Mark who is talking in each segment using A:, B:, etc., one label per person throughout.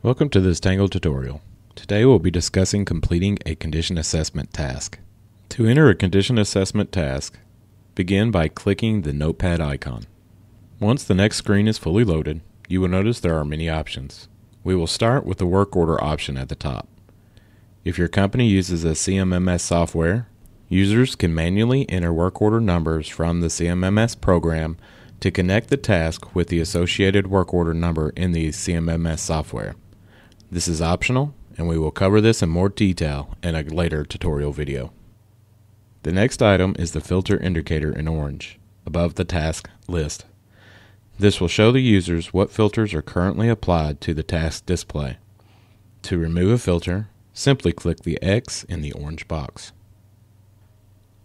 A: Welcome to this Tango tutorial. Today we'll be discussing completing a condition assessment task. To enter a condition assessment task, begin by clicking the notepad icon. Once the next screen is fully loaded, you will notice there are many options. We will start with the work order option at the top. If your company uses a CMMS software, users can manually enter work order numbers from the CMMS program to connect the task with the associated work order number in the CMMS software. This is optional, and we will cover this in more detail in a later tutorial video. The next item is the filter indicator in orange, above the task list. This will show the users what filters are currently applied to the task display. To remove a filter, simply click the X in the orange box.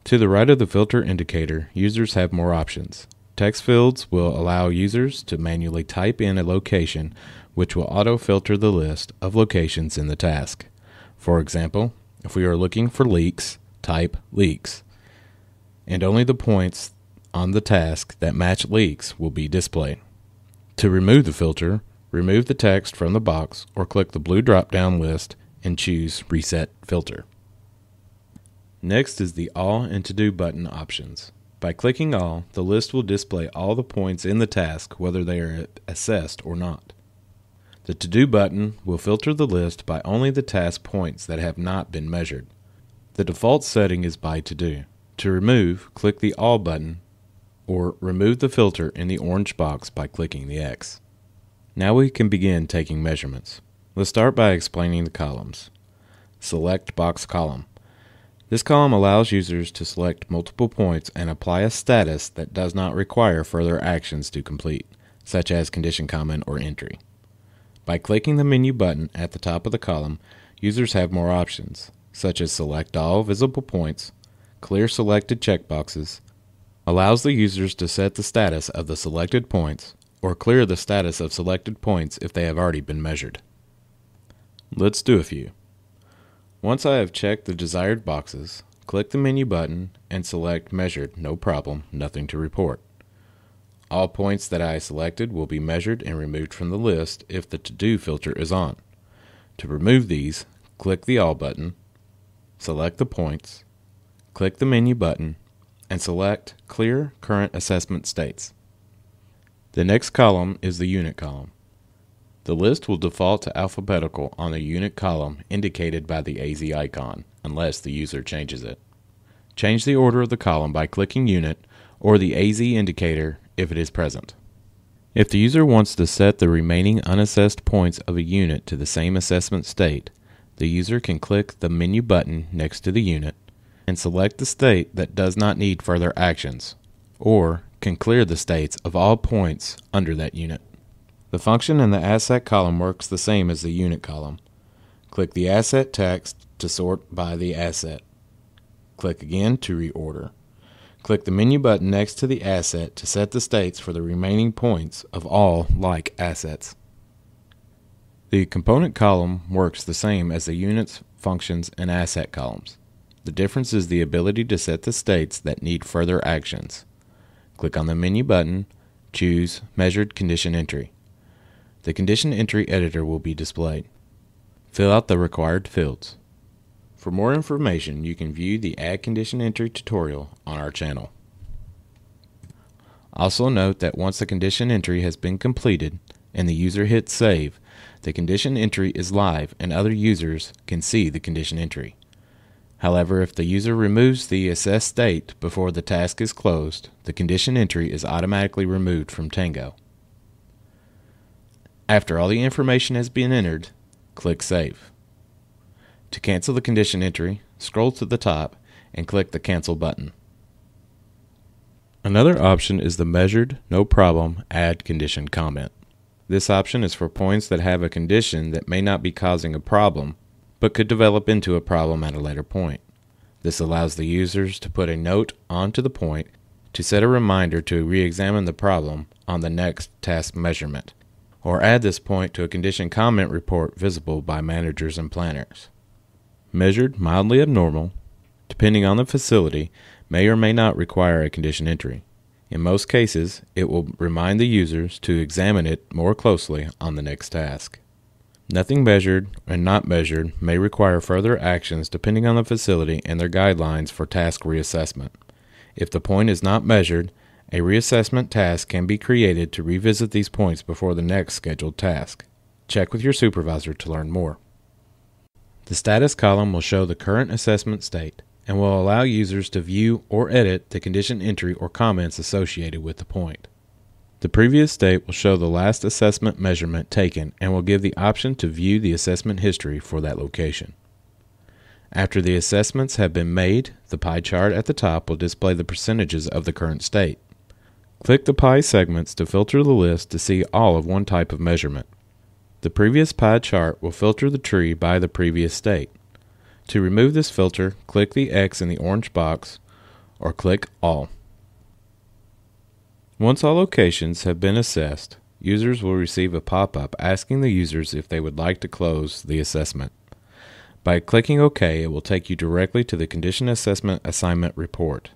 A: To the right of the filter indicator, users have more options. Text fields will allow users to manually type in a location, which will auto-filter the list of locations in the task. For example, if we are looking for leaks, type leaks, and only the points on the task that match leaks will be displayed. To remove the filter, remove the text from the box or click the blue drop-down list and choose Reset Filter. Next is the All and To Do button options. By clicking All, the list will display all the points in the task, whether they are assessed or not. The To Do button will filter the list by only the task points that have not been measured. The default setting is by To Do. To remove, click the All button, or remove the filter in the orange box by clicking the X. Now we can begin taking measurements. Let's start by explaining the columns. Select Box Column. This column allows users to select multiple points and apply a status that does not require further actions to complete, such as condition comment or entry. By clicking the menu button at the top of the column, users have more options, such as select all visible points, clear selected checkboxes, allows the users to set the status of the selected points, or clear the status of selected points if they have already been measured. Let's do a few. Once I have checked the desired boxes, click the menu button and select Measured, no problem, nothing to report. All points that I selected will be measured and removed from the list if the To Do filter is on. To remove these, click the All button, select the points, click the menu button, and select Clear Current Assessment States. The next column is the Unit column. The list will default to alphabetical on the unit column indicated by the AZ icon, unless the user changes it. Change the order of the column by clicking Unit or the AZ indicator if it is present. If the user wants to set the remaining unassessed points of a unit to the same assessment state, the user can click the menu button next to the unit and select the state that does not need further actions, or can clear the states of all points under that unit. The function in the Asset column works the same as the Unit column. Click the Asset text to sort by the asset. Click again to reorder. Click the menu button next to the asset to set the states for the remaining points of all like assets. The Component column works the same as the Units, Functions, and Asset columns. The difference is the ability to set the states that need further actions. Click on the menu button, choose Measured Condition Entry. The condition entry editor will be displayed. Fill out the required fields. For more information, you can view the Add Condition Entry tutorial on our channel. Also note that once the condition entry has been completed and the user hits Save, the condition entry is live and other users can see the condition entry. However, if the user removes the assessed state before the task is closed, the condition entry is automatically removed from Tango. After all the information has been entered, click Save. To cancel the condition entry, scroll to the top and click the Cancel button. Another option is the Measured, no problem, Add Condition Comment. This option is for points that have a condition that may not be causing a problem, but could develop into a problem at a later point. This allows the users to put a note onto the point to set a reminder to re-examine the problem on the next task measurement, or add this point to a condition comment report visible by managers and planners. Measured mildly abnormal, depending on the facility, may or may not require a condition entry. In most cases, it will remind the users to examine it more closely on the next task. Nothing measured and not measured may require further actions depending on the facility and their guidelines for task reassessment. If the point is not measured, a reassessment task can be created to revisit these points before the next scheduled task. Check with your supervisor to learn more. The status column will show the current assessment state and will allow users to view or edit the condition entry or comments associated with the point. The previous state will show the last assessment measurement taken and will give the option to view the assessment history for that location. After the assessments have been made, the pie chart at the top will display the percentages of the current state. Click the pie segments to filter the list to see all of one type of measurement. The previous pie chart will filter the tree by the previous state. To remove this filter, click the X in the orange box or click All. Once all locations have been assessed, users will receive a pop-up asking the users if they would like to close the assessment. By clicking OK, it will take you directly to the Condition Assessment Assignment report.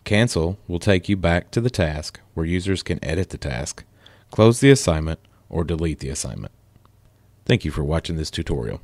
A: Cancel will take you back to the task where users can edit the task, close the assignment, or delete the assignment. Thank you for watching this tutorial.